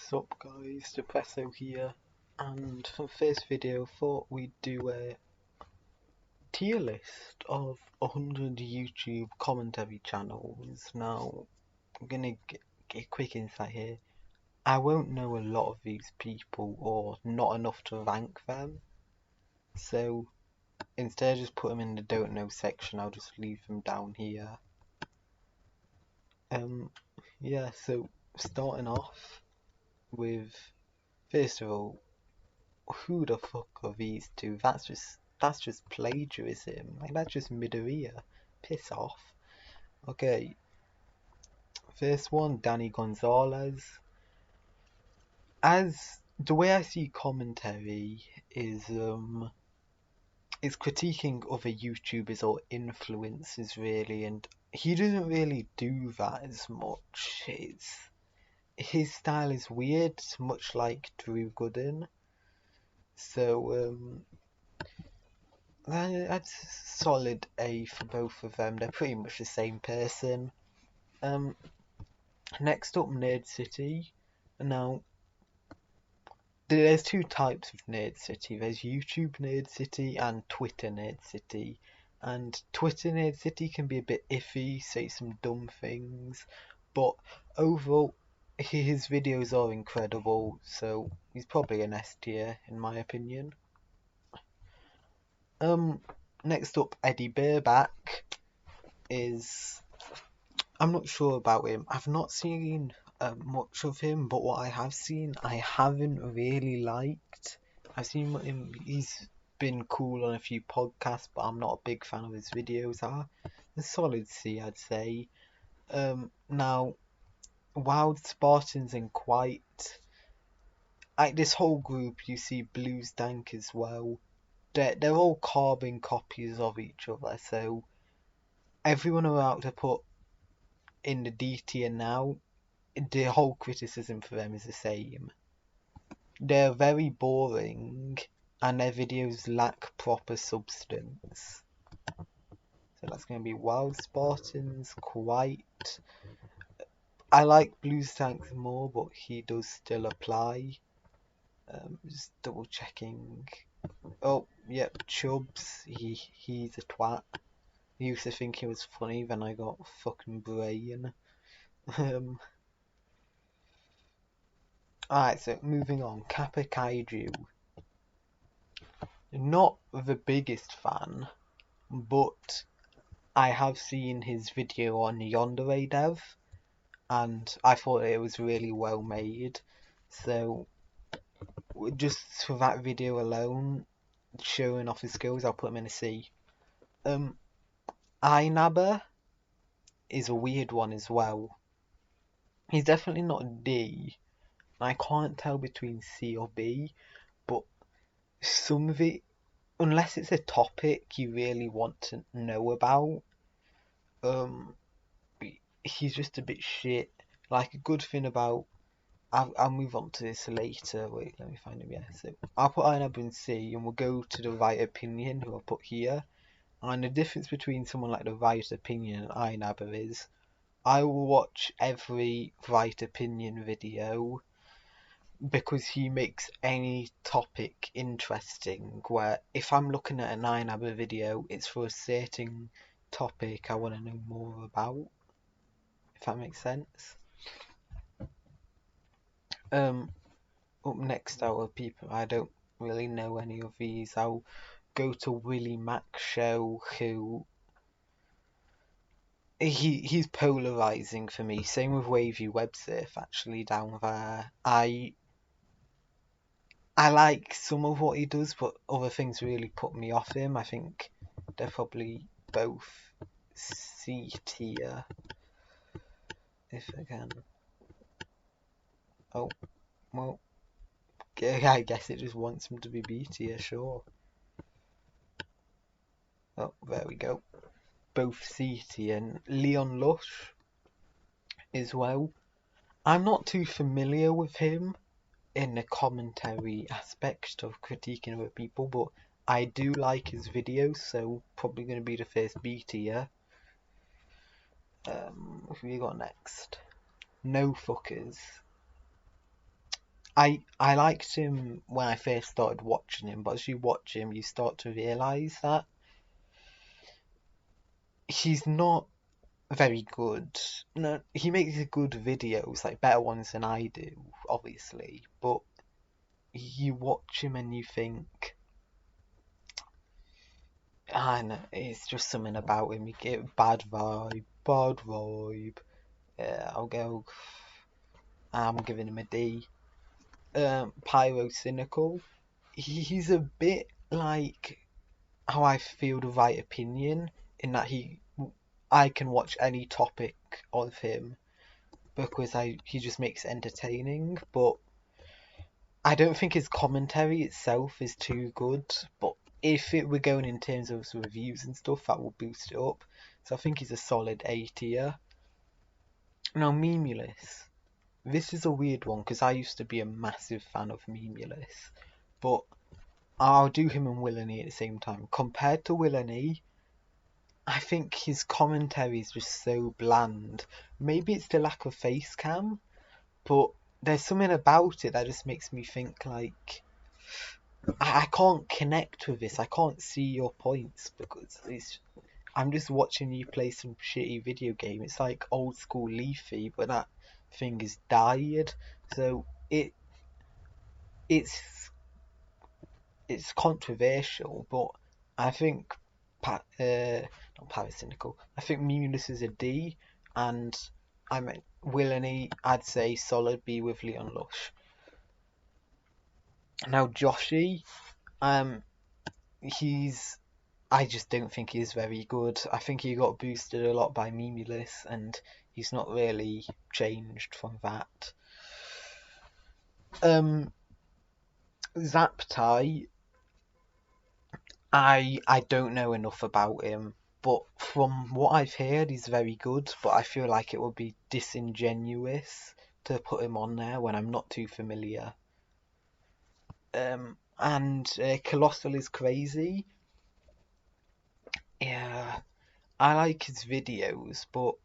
Sup guys, Deppresso here, and for the first video thought we'd do a tier list of 100 YouTube commentary channels. Now, I'm gonna get a quick insight here. I won't know a lot of these people, or not enough to rank them, so instead of just put them in the don't know section, I'll just leave them down here. Yeah, so starting off with, first of all, who the fuck are these two? That's just plagiarism. Like, that's just mid-ear. Piss off. Okay, first one, Danny Gonzalez. As the way I see commentary is critiquing other YouTubers or influencers really, and he doesn't really do that as much. His style is weird, much like Drew Gooden. So that's solid A for both of them. They're pretty much the same person. Next up, Nerd City. Now, there's two types of Nerd City. There's YouTube Nerd City and Twitter Nerd City. And Twitter Nerd City can be a bit iffy, say some dumb things, but overall, his videos are incredible, so he's probably an S tier in my opinion. Next up, Eddie Burback is, I'm not sure about him. I've not seen much of him, but what I have seen, I haven't really liked. I've seen him, he's been cool on a few podcasts, but I'm not a big fan of his videos. A solid C, I'd say. Now, Wild Spartans and Quite, this whole group, you see Blues Dank as well. They're all carbon copies of each other, so everyone about to put in the D tier now, the whole criticism for them is the same. They're very boring and their videos lack proper substance. So that's going to be Wild Spartans, Quite. I like Blues Tanks more, but he does still apply. Just double checking. Oh, yep, Chubbs, he's a twat. I used to think he was funny, then I got fucking brain. Alright, so moving on. Kappa Kaiju. Not the biggest fan, but I have seen his video on Yandere Dev, and I thought it was really well made. So, just for that video alone, showing off his skills, I'll put him in a C. iNabber is a weird one as well. He's definitely not D. I can't tell between C or B, but some of it, unless it's a topic you really want to know about, he's just a bit shit. Like, a good thing about, I'll move on to this later. Wait, let me find him. Yeah, so I'll put iNabber in C, and we'll go to the Right Opinion, who I'll put here. And the difference between someone like the Right Opinion and iNabber is, I will watch every Right Opinion video because he makes any topic interesting, where if I'm looking at an iNabber video, it's for a certain topic I want to know more about, if that makes sense. Up next are people, I don't really know any of these. I'll go to Willie Mac Show, who he's polarizing for me. Same with Wavy Web Surf, actually, down there. I like some of what he does, but other things really put me off him. I think they're probably both C tier, if I can. Oh, well, I guess it just wants him to be B tier, sure. Oh, there we go. Both C tier. And Leon Lush as well. I'm not too familiar with him in the commentary aspect of critiquing other people, but I do like his videos, so probably going to be the first B tier. Who we got next? No Fuckers. I liked him when I first started watching him, but as you watch him, you start to realise that he's not very good. No, he makes good videos, like better ones than I do, obviously. But you watch him and you think, I know, it's just something about him. You get bad vibe, bad vibe. Yeah, I'm giving him a D. Pyrocynical. He's a bit like how I feel the right opinion in that I can watch any topic of him because he just makes it entertaining, but I don't think his commentary itself is too good. But if it were going in terms of reviews and stuff, that would boost it up. So I think he's a solid A tier. Now, Memulous. This is a weird one because I used to be a massive fan of Memulous, but I'll do him and Willany at the same time. Compared to Willany, I think his commentary is just so bland. Maybe it's the lack of face cam, but there's something about it that just makes me think like I can't connect with this. I can't see your points because I'm just watching you play some shitty video game. It's like old school Leafy, but that thing is died. So it's it's controversial, but I think not paracynical. I think Memulus is a D, and I mean Willany, I'd say solid B with Leon Lush. Now Joshy, um, he's I just don't think he's very good. I think he got boosted a lot by Memulus, and he's not really changed from that. Zaptai, I don't know enough about him, but from what I've heard, he's very good. But I feel like it would be disingenuous to put him on there when I'm not too familiar. And Colossal is crazy. Yeah, I like his videos, but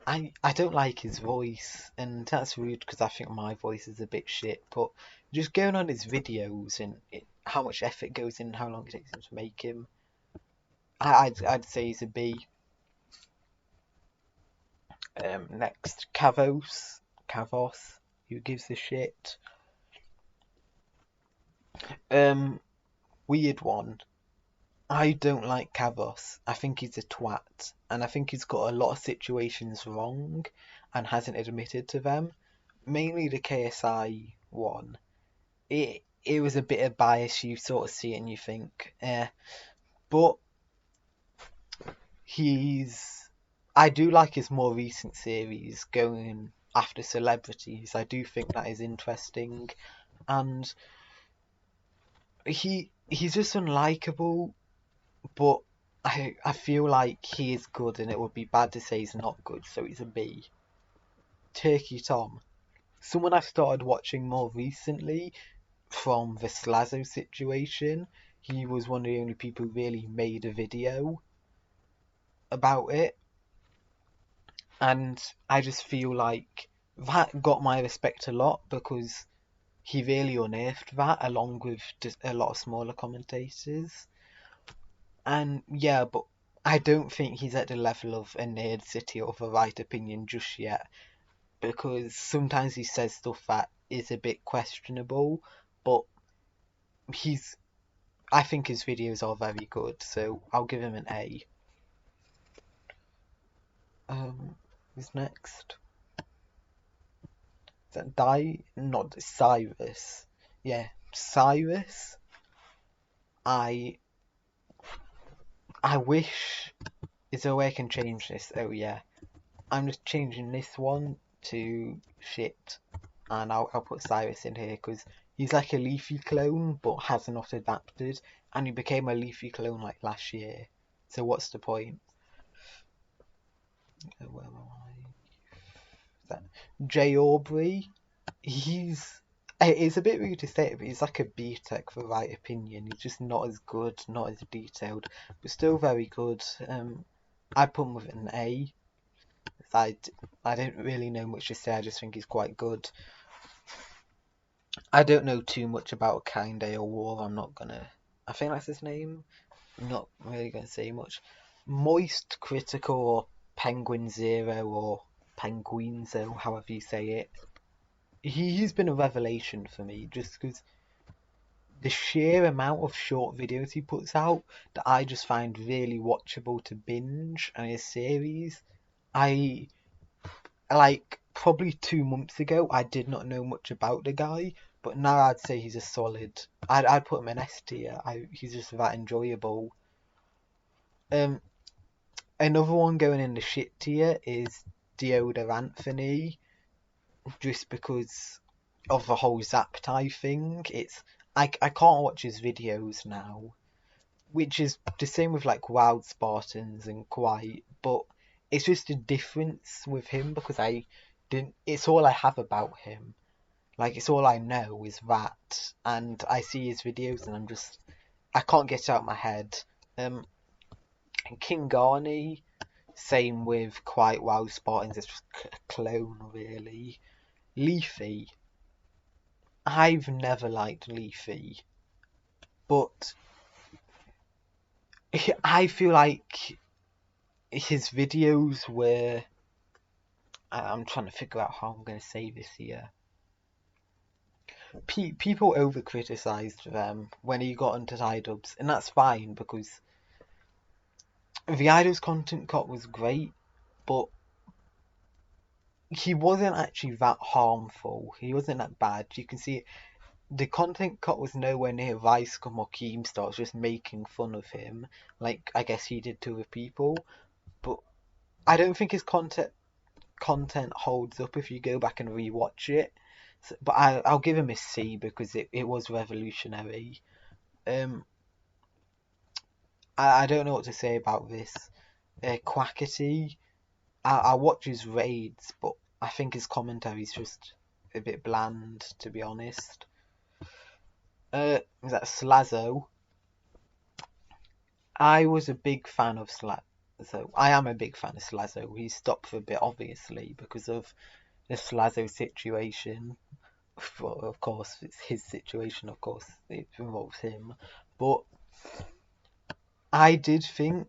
I don't like his voice, and that's rude because I think my voice is a bit shit. But just going on his videos and how much effort goes in, how long it takes him to make him, I'd say he's a B. Next, Kavos, who gives a shit. Weird one. I don't like Kavos. I think he's a twat, and I think he's got a lot of situations wrong, and hasn't admitted to them. Mainly the KSI one. It was a bit of bias. You sort of see it and you think, eh. But I do like his more recent series going after celebrities. I do think that is interesting, and he's just unlikable. But I feel like he is good, and it would be bad to say he's not good. So he's a B. Turkey Tom, someone I've started watching more recently from the Slazo situation. He was one of the only people who really made a video about it, and I just feel like that got my respect a lot because he really unearthed that along with just a lot of smaller commentators. And yeah, but I don't think he's at the level of a Nerd City or the Right Opinion just yet, because sometimes he says stuff that is a bit questionable, but he's I think his videos are very good, so I'll give him an A. Who's next? Is that Not Cyrus. Yeah, Cyrus. I wish. Is there a way I can change this? Oh yeah, I'm just changing this one to shit, and I'll put Cyrus in here because he's like a Leafy clone but has not adapted, and he became a Leafy clone like last year. So what's the point? Where am I? That Jay Aubrey. It's a bit rude to say it, but he's like a B-Tech for Right Opinion. He's just not as good, not as detailed, but still very good. I put him with an A. I don't really know much to say. I just think he's quite good. I don't know too much about Kindale War. I think that's his name. I'm not really gonna say much. Moist Critical or Penguin Zero or Penguinzo, however you say it. He's been a revelation for me just because the sheer amount of short videos he puts out that I just find really watchable to binge, and his series. I like probably 2 months ago I did not know much about the guy, but now I'd say he's a solid. I'd put him in S tier. He's just that enjoyable. Um, Another one going in the shit tier is Deodor Anthony, just because of the whole Zaptai thing. I can't watch his videos now, which is the same with like Wild Spartans and Quiet, but it's just a difference with him because I didn't. It's all I have about him. Like it's all I know is that, and I see his videos and I can't get it out of my head. Um, King Garni, same with Quiet Wild Spartans. It's just a clone really. Leafy, I've never liked Leafy, but I feel like his videos were. I'm trying to figure out how I'm going to say this here. People over criticised them when he got into iDubbbz, and that's fine because the iDubbbz content cut was great, but he wasn't actually that harmful. He wasn't that bad. You can see the content cut was nowhere near Vicecom or Keemstar. It was just making fun of him, like I guess he did to other people. But I don't think his content holds up if you go back and rewatch it. So, but I'll give him a C because it was revolutionary. Um, I don't know what to say about this. Quackity, I watch his raids, but I think his commentary's just a bit bland, to be honest. Is that Slazzo? I was a big fan of Slazzo. I am a big fan of Slazzo. He stopped for a bit, obviously, because of the Slazzo situation. Well, of course, it's his situation, of course, it involves him. But I did think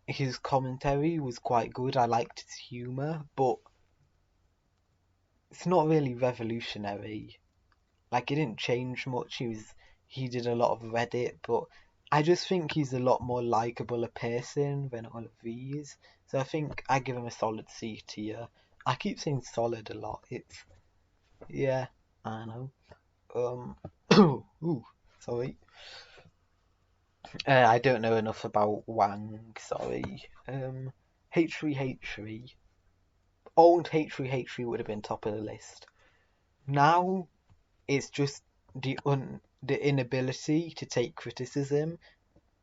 his commentary was quite good. I liked his humour, but it's not really revolutionary. Like, it didn't change much. He did a lot of Reddit, but I just think he's a lot more likable a person than all of these. So I think I give him a solid C tier. I keep saying solid a lot. Yeah, I know. Ooh, sorry. I don't know enough about Wang, sorry. H3H3. Old H3H3 would have been top of the list. Now, it's just the inability to take criticism.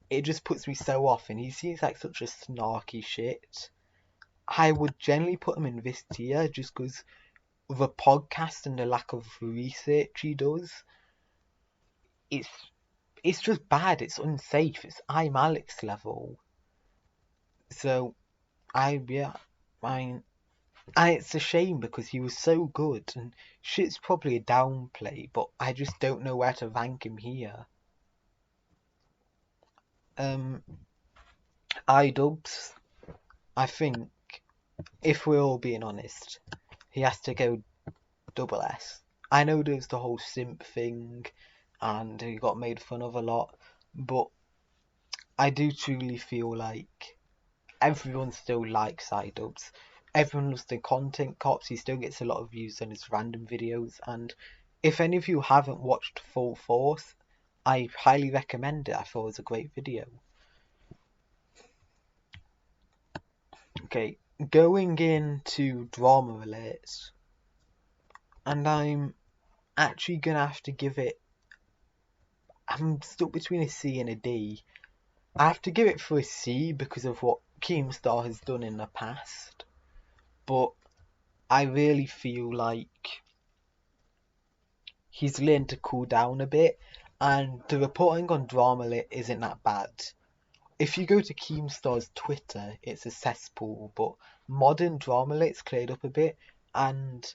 It just puts me so off, and he seems like such a snarky shit. I would generally put him in this tier just because of the podcast and the lack of research he does. It's it's just bad. It's unsafe. It's I'm Alex level. So yeah, I and it's a shame because he was so good and shit's probably a downplay, but I just don't know where to rank him here. Um, iDubbbz, I think if we're all being honest, he has to go double S. I know there's the whole simp thing, and he got made fun of a lot, but I do truly feel like everyone still likes iDubbbz. Everyone loves the content cops. He still gets a lot of views on his random videos. And if any of you haven't watched Full Force, I highly recommend it. I thought it was a great video. Okay, going into drama relates, and I'm actually gonna have to give it. I'm stuck between a C and a D. I have to give it for a C because of what Keemstar has done in the past, but I really feel like he's learned to cool down a bit, and the reporting on Dramalit isn't that bad. If you go to Keemstar's Twitter, it's a cesspool, but modern Dramalit's cleared up a bit, and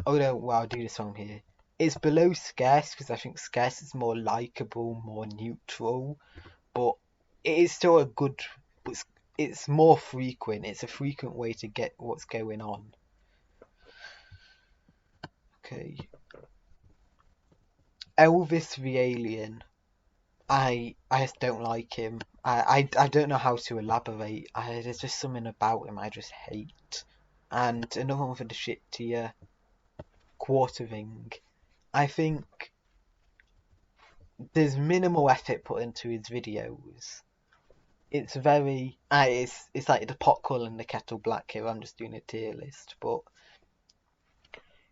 oh no, well, I'll do this wrong here. It's below Scarce because I think Scarce is more likable, more neutral, but it is still a good. It's more frequent. It's a frequent way to get what's going on. Okay. Elvis the Alien. I just don't like him. I don't know how to elaborate. There's just something about him I just hate. And another one for the shit tier, Quartering. I think there's minimal effort put into his videos. It's very it's like the pot calling the kettle black here. I'm just doing a tier list, but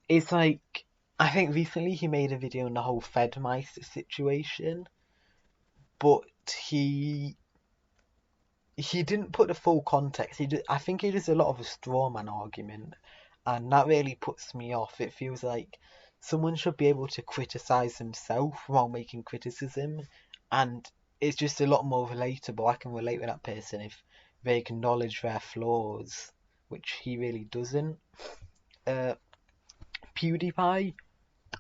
it's like I think recently he made a video on the whole Fed mice situation, but he didn't put the full context. I think he does a lot of a straw man argument, and that really puts me off. It feels like someone should be able to criticize himself while making criticism, and it's just a lot more relatable. I can relate with that person if they acknowledge their flaws, which he really doesn't. Uh, PewDiePie,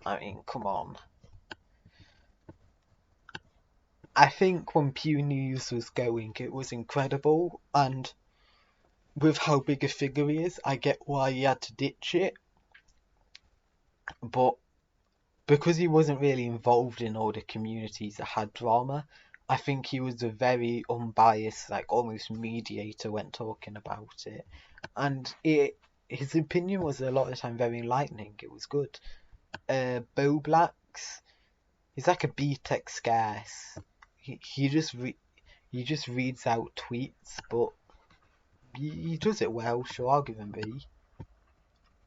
I mean, come on. I think when Pew News was going, it was incredible, and with how big a figure he is, I get why he had to ditch it. But because he wasn't really involved in all the communities that had drama, I think he was a very unbiased, like almost mediator when talking about it. And his opinion was a lot of the time very enlightening. It was good. Bo Blacks, he's like a B-Tech Scarce. He just reads out tweets, but he does it well, so I'll give him B.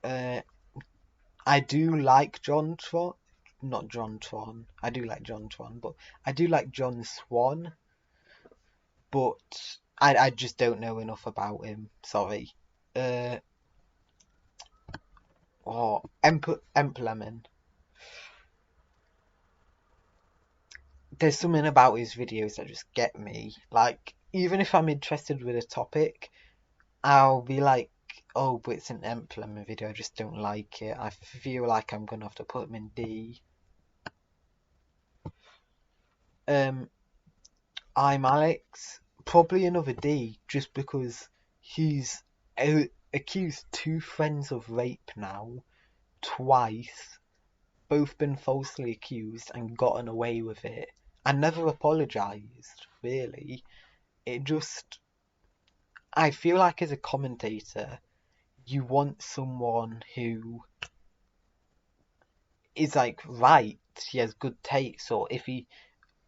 I do like JonTron. Not JonTron. I do like JonTron, but I do like John Swan. But I just don't know enough about him. Sorry. Empleman. There's something about his videos that just get me. Like, even if I'm interested with a topic, I'll be like, oh, but it's an Empleman video, I just don't like it. I feel like I'm gonna have to put him in D. I'm Alex, probably another D, just because he's accused two friends of rape now, twice, both been falsely accused and gotten away with it, and never apologised, really. It just, I feel like as a commentator, you want someone who is like right, he has good takes, or if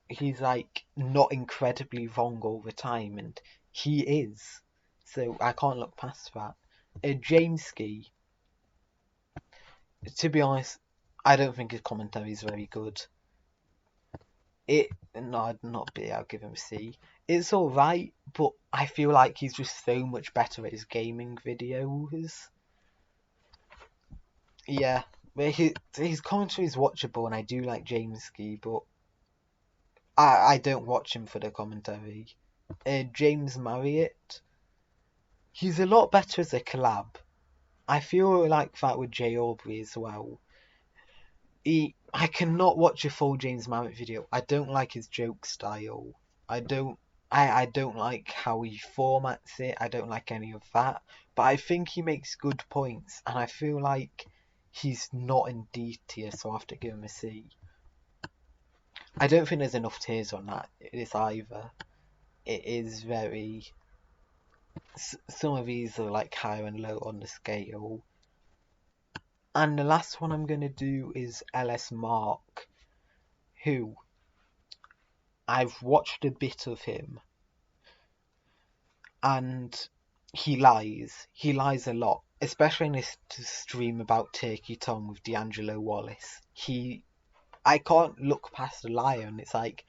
he's like not incredibly wrong all the time, and he is. So I can't look past that. Jameski, to be honest, I don't think his commentary is very good. No, not B. I'll give him C. It's all right, but I feel like he's just so much better at his gaming videos. Yeah, but his commentary is watchable, and I do like Jameski, but I don't watch him for the commentary. James Marriott, he's a lot better as a collab. I feel like that with Jay Aubrey as well. I cannot watch a full James Marriott video. I don't like his joke style. I don't like how he formats it. I don't like any of that. But I think he makes good points, and I feel like he's not in D tier, so I have to give him a C. I don't think there's enough tiers on that. It is either. It is very. Some of these are like high and low on the scale. And the last one I'm going to do is LS Mark, who I've watched a bit of him, and he lies. He lies a lot, especially in his stream about Turkey Tom with D'Angelo Wallace. I can't look past the lie, and it's like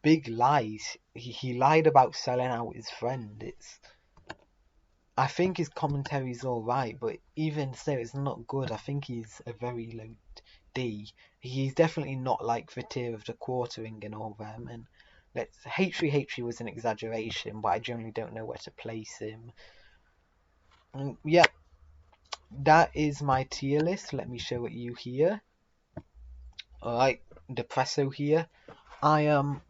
big lies. He lied about selling out his friend. I think his commentary's alright, but even so, it's not good. I think he's a very low D. He's definitely not like the tier of the Quartering and all them. And H3H3 was an exaggeration, but I generally don't know where to place him. Yeah, that is my tier list. Let me show it you here. Alright, Depresso here. I am